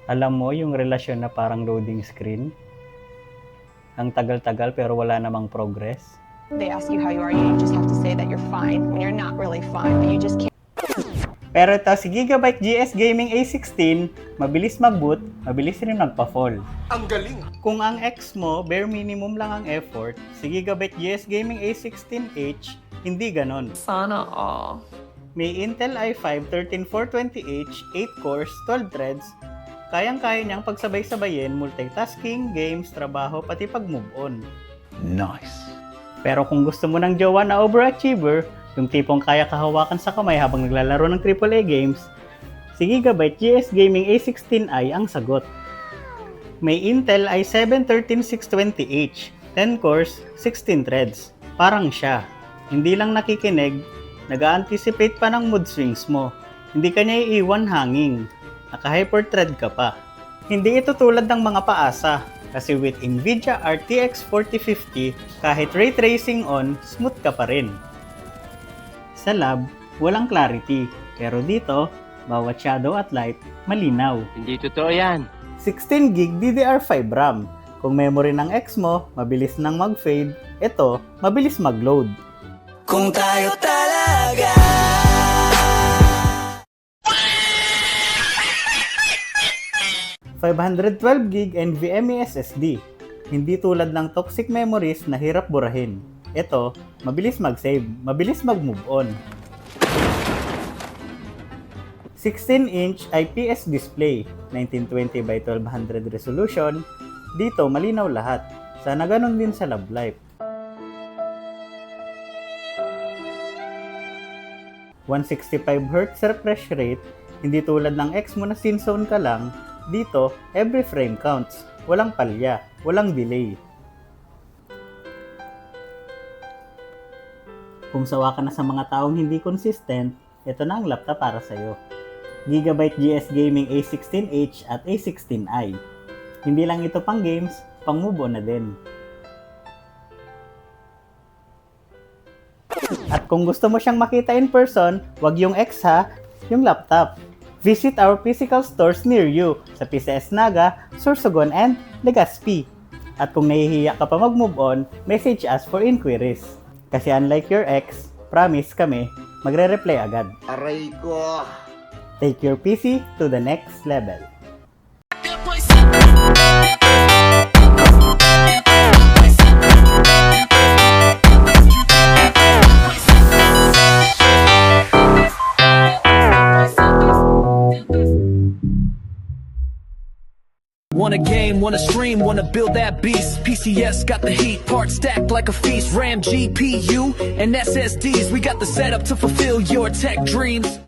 Alam mo yung relasyon na parang loading screen? Ang tagal-tagal pero wala namang progress. They ask you how you are, you just have to say that you're fine when you're not really fine, but you just can't. Pero ito si Gigabyte GS Gaming A16, mabilis mag-boot, mabilis rin magpa-fall. Ang galing! Kung ang X mo, bare minimum lang ang effort, si Gigabyte GS Gaming A16H, hindi ganon. Sana all. May Intel i5-13420H, 8 cores, 12 threads, kayang-kaya niyang pagsabay-sabayin, multitasking, games, trabaho, pati pag-move on. Nice! Pero kung gusto mo ng jowa na overachiever, yung tipong kaya kahawakan sa kamay habang naglalaro ng AAA games, si Gigabyte GS Gaming A16i ang sagot. May Intel i7-13620H, 10 cores, 16 threads. Parang siya. Hindi lang nakikinig, nag-a-anticipate pa ng mood swings mo. Hindi ka niya iiwan hanging. Naka-hyper-thread ka pa. Hindi ito tulad ng mga paasa. Kasi with NVIDIA RTX 4050, kahit ray tracing on, smooth ka pa rin. Sa lab, walang clarity. Pero dito, bawat shadow at light, malinaw. Hindi totoo yan. 16GB DDR5 RAM. Kung memory ng X mo, mabilis nang mag-fade. Ito, mabilis mag-load. Kung tayo talaga 512GB NVMe SSD. Hindi tulad ng toxic memories na hirap burahin. Ito, mabilis mag-save, mabilis mag-move on. 16-inch IPS display, 1920x1200 resolution. Dito, malinaw lahat. Sana ganun din sa love life. 165Hz refresh rate, hindi tulad ng X mo na scene zone ka lang. Dito, every frame counts. Walang palya, walang delay. Kung sawa ka na sa mga taong hindi consistent, ito na ang laptop para sa'yo. Gigabyte GS Gaming A16H at A16i. Hindi lang ito pang games, pang move on na din. At kung gusto mo siyang makita in person, wag yung X ha, yung laptop. Visit our physical stores near you sa PCS Naga, Sorsogon, and Legazpi. At kung nahihiya ka pa mag-move on, message us for inquiries. Kasi unlike your ex, promise kami, magre-reply agad. Aray ko! Take your PC to the next level. Want a game, want a stream, wanna build that beast. PCS got the heat, parts stacked like a feast. RAM, GPU, and SSDs, we got the setup to fulfill your tech dreams.